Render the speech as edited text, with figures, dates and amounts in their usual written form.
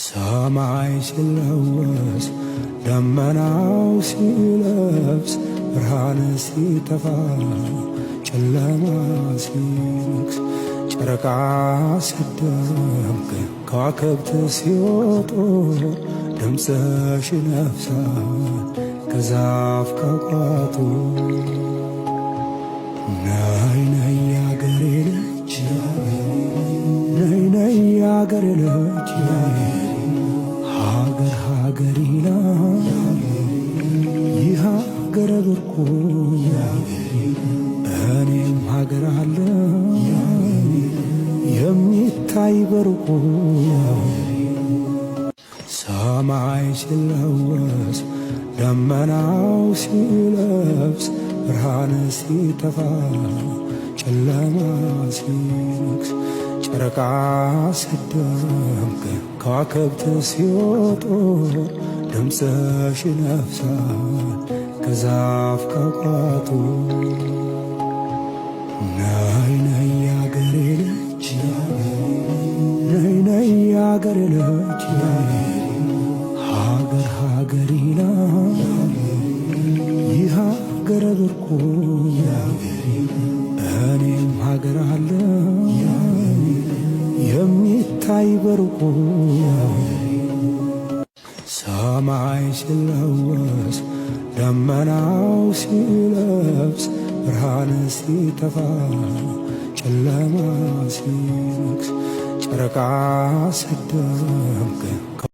ሰማይ ሲለወስ ደመናው ሲለብስ ብርሃን ሲጠፋ ጨለማ ሲነግስ ጨረቃ ሲደምቅ ከዋክብት ሲወጡ ድምፅሽ ይነፍሳል ከዛፍ ከቋጡ። ነይ ነይ ያገሬ ልጅ ነይ ነይ ያገሬ ልጅ ሀገር ሀገር ይላል ይህ ሀገር ብርቁ እኔም ሀገር አለ የሚታይ በርቁ። ሰማይ ሲለወስ ደመናው ሲለብስ ብርሃን ሲጠፋ ጨለማ ሲነግስ ጨረቃ ሲደምቅ ከዋክብት ሲወጡ ድምፅሽ ይነፍሳል ከዛፍ ከቋጡ። ነይ ነይ ያገሬ ልጅ ነይ ነይ ያገሬ ልጅ ሀገር ሀገር ይላል ይህ ሀገር ብርቁ እኔም ሀገር አለ የሚታይ በርቁ። ሰማይ ሲለወስ ደመናው ሲለብስ ብርሃን ሲጠፋ ጨለማ ሲነግስ ጨረቃ ሲደምቅ